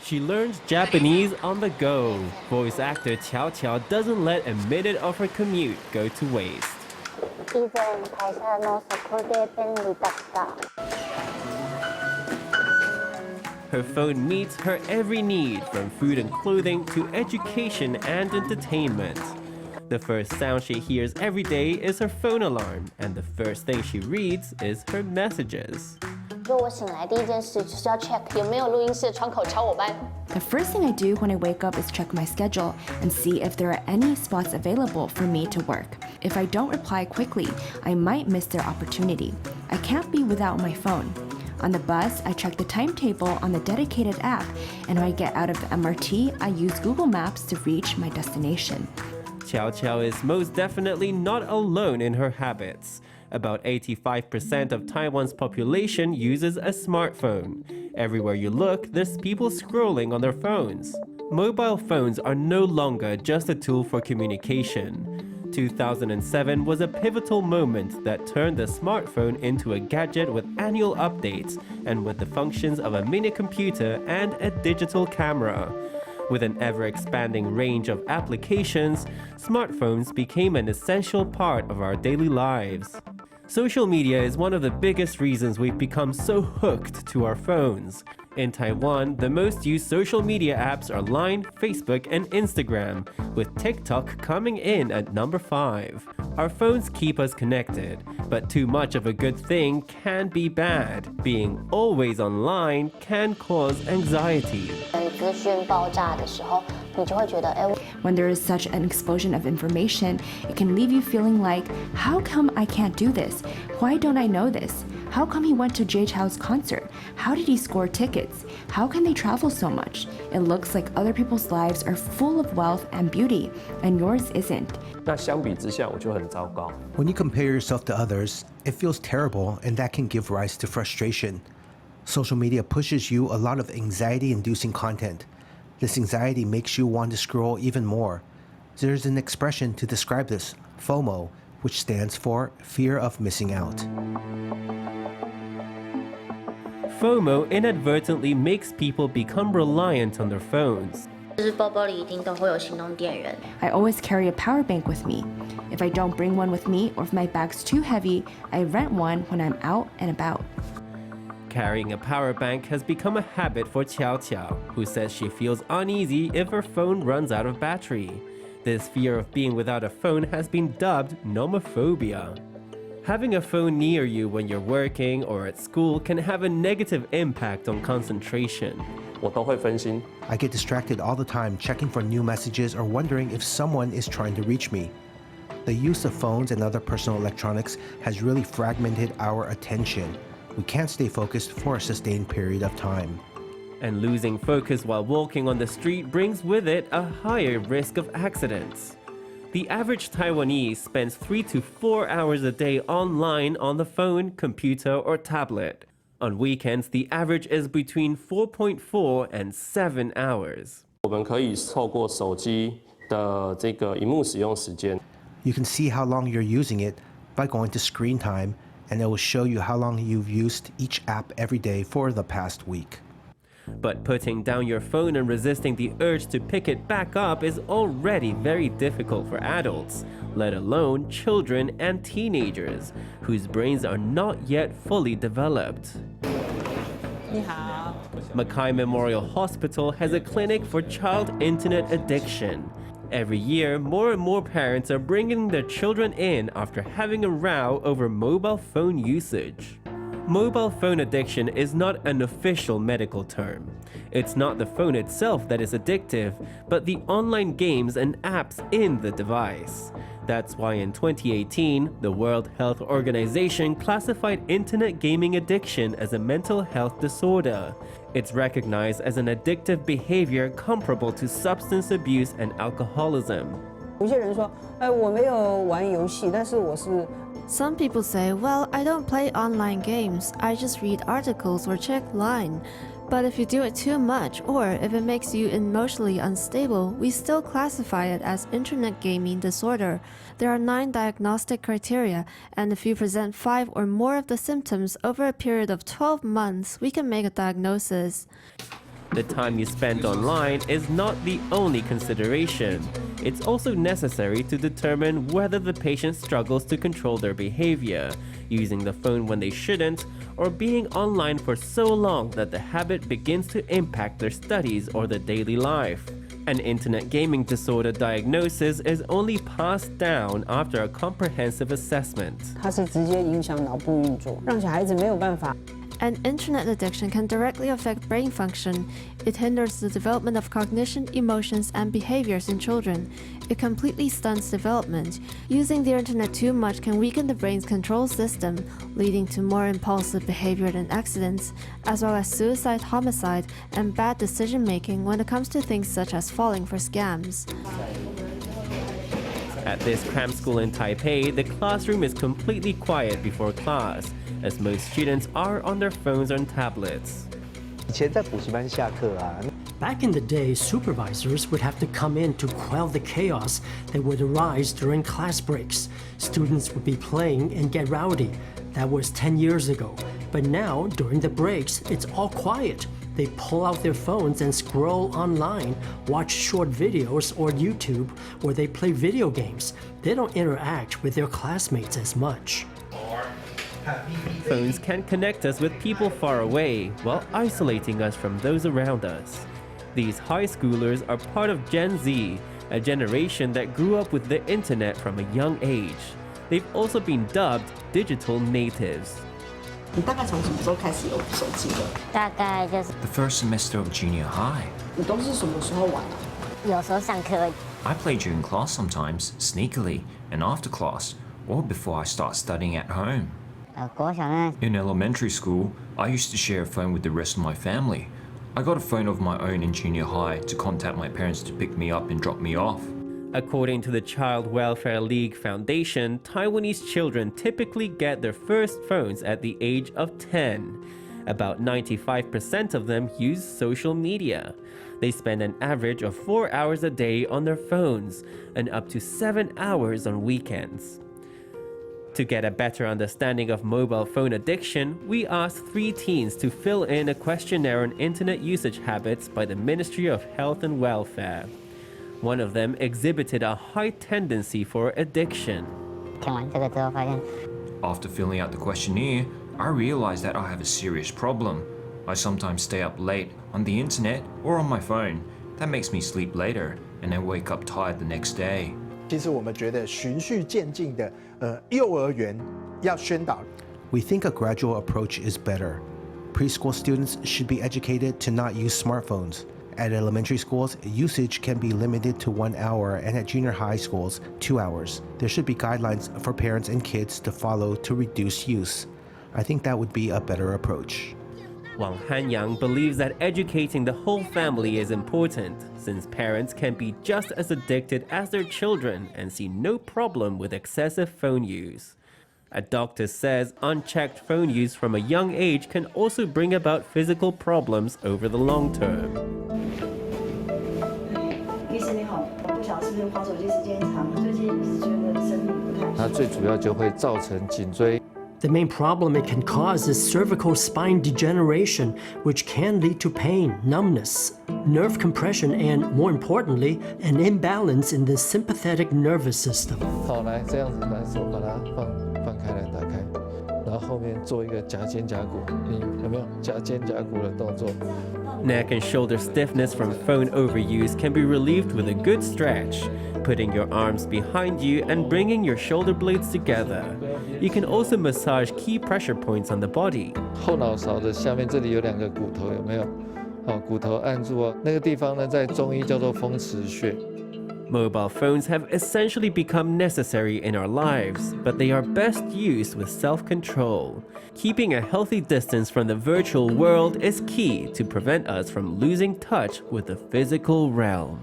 She learns Japanese on the go. Voice actor Chiao Chiao doesn't let a minute of her commute go to waste. Her phone meets her every need, from food and clothing to education and entertainment. The first sound she hears every day is her phone alarm, and the first thing she reads is her messages. The first thing I do when I wake up is check my schedule and see if there are any spots available for me to work. If I don't reply quickly, I might miss their opportunity. I can't be without my phone. On the bus, I check the timetable on the dedicated app, and when I get out of the MRT, I use Google Maps to reach my destination. Chiao Chiao is most definitely not alone in her habits. About 85% of Taiwan's population uses a smartphone. Everywhere you look, there's people scrolling on their phones. Mobile phones are no longer just a tool for communication. 2007 was a pivotal moment that turned the smartphone into a gadget with annual updates and with the functions of a mini computer and a digital camera. With an ever-expanding range of applications, smartphones became an essential part of our daily lives. Social media is one of the biggest reasons we've become so hooked to our phones. In Taiwan, the most used social media apps are Line, Facebook, and Instagram, with TikTok coming in at number 5. Our phones keep us connected, but too much of a good thing can be bad. Being always online can cause anxiety. When there is such an explosion of information, it can leave you feeling like, how come I can't do this? Why don't I know this? How come he went to Chiao Chiao's concert? How did he score tickets? How can they travel so much? It looks like other people's lives are full of wealth and beauty, and yours isn't. When you compare yourself to others, it feels terrible, and that can give rise to frustration. Social media pushes you a lot of anxiety-inducing content. This anxiety makes you want to scroll even more. There's an expression to describe this, FOMO, which stands for fear of missing out. FOMO inadvertently makes people become reliant on their phones. I always carry a power bank with me. If I don't bring one with me, or if my bag's too heavy, I rent one when I'm out and about. Carrying a power bank has become a habit for Chiao Chiao, who says she feels uneasy if her phone runs out of battery. This fear of being without a phone has been dubbed nomophobia. Having a phone near you when you're working or at school can have a negative impact on concentration. I get distracted all the time checking for new messages or wondering if someone is trying to reach me. The use of phones and other personal electronics has really fragmented our attention. We can't stay focused for a sustained period of time. And losing focus while walking on the street brings with it a higher risk of accidents. The average Taiwanese spends 3 to 4 hours a day online on the phone, computer, or tablet. On weekends, the average is between 4.4 and 7 hours. You can see how long you're using it by going to screen time, and it will show you how long you've used each app every day for the past week. But putting down your phone and resisting the urge to pick it back up is already very difficult for adults, let alone children and teenagers, whose brains are not yet fully developed. Mackay Memorial Hospital has a clinic for child internet addiction. Every year, more and more parents are bringing their children in after having a row over mobile phone usage. Mobile phone addiction is not an official medical term. It's not the phone itself that is addictive, but the online games and apps in the device. That's why in 2018, the World Health Organization classified internet gaming addiction as a mental health disorder. It's recognized as an addictive behavior comparable to substance abuse and alcoholism. Some people say, well, I don't play online games, I just read articles or check Line. But if you do it too much, or if it makes you emotionally unstable, we still classify it as internet gaming disorder. There are 9 diagnostic criteria, and if you present 5 or more of the symptoms over a period of 12 months, we can make a diagnosis. The time you spend online is not the only consideration. It's also necessary to determine whether the patient struggles to control their behavior, using the phone when they shouldn't, or being online for so long that the habit begins to impact their studies or their daily life. An internet gaming disorder diagnosis is only passed down after a comprehensive assessment. 它是直接影响脑部运作，让小孩子没有办法。 And internet addiction can directly affect brain function. It hinders the development of cognition, emotions, and behaviors in children. It completely stunts development. Using the internet too much can weaken the brain's control system, leading to more impulsive behavior and accidents, as well as suicide, homicide, and bad decision making when it comes to things such as falling for scams. At this cram school in Taipei, the classroom is completely quiet before class, as most students are on their phones and tablets. 以前在补习班下课啊。 Back in the day, supervisors would have to come in to quell the chaos that would arise during class breaks. Students would be playing and get rowdy. That was 10 years ago. But now, during the breaks, it's all quiet. They pull out their phones and scroll online, watch short videos or YouTube, or they play video games. They don't interact with their classmates as much. Phones can connect us with people far away while isolating us from those around us. These high schoolers are part of Gen Z, a generation that grew up with the internet from a young age. They've also been dubbed digital natives. 你大概从什么时候开始有手机的？大概就是 The first semester of junior high. 你都是什么时候玩啊？有时候上课 I play during class sometimes, sneakily, and after class, or before I start studying at home. 国小那 In elementary school, I used to share a phone with the rest of my family. I got a phone of my own in junior high to contact my parents to pick me up and drop me off. According to the Child Welfare League Foundation, Taiwanese children typically get their first phones at the age of 10. About 95% of them use social media. They spend an average of 4 hours a day on their phones and up to 7 hours on weekends. To get a better understanding of mobile phone addiction, we asked 3 teens to fill in a questionnaire on internet usage habits by the Ministry of Health and Welfare. One of them exhibited a high tendency for addiction. 填完这个之后发现 After filling out the questionnaire, I realized that I have a serious problem. I sometimes stay up late on the internet or on my phone. That makes me sleep later, and I wake up tired the next day. 其实我们觉得循序渐进的，幼儿园要宣导。 We think a gradual approach is better. Preschool students should be educated to not use smartphones. At elementary schools, usage can be limited to 1 hour, and at junior high schools, 2 hours. There should be guidelines for parents and kids to follow to reduce use. I think that would be a better approach. Wang Hanyang believes that educating the whole family is important, since parents can be just as addicted as their children and see no problem with excessive phone use. A doctor says unchecked phone use from a young age can also bring about physical problems over the long term. 医师你好，我不晓得是不是滑手机时间长，最近一直觉得身体不太舒服。它最主要就会造成颈椎。 The main problem it can cause is cervical spine degeneration, which can lead to pain, numbness, nerve compression, and, more importantly, an imbalance in the sympathetic nervous system. 好，来这样子来手把它放开来打开，然后后面做一个夹肩胛骨，你有没有夹肩胛骨的动作？ Neck and shoulder stiffness from phone overuse can be relieved with a good stretch, putting your arms behind you and bringing your shoulder blades together. You can also massage key pressure points on the body. 后脑勺的下面这里有2个骨头，有没有？好，骨头按住哦，那个地方呢，在中医叫做风池穴。 Mobile phones have essentially become necessary in our lives, but they are best used with self-control. Keeping a healthy distance from the virtual world is key to prevent us from losing touch with the physical realm.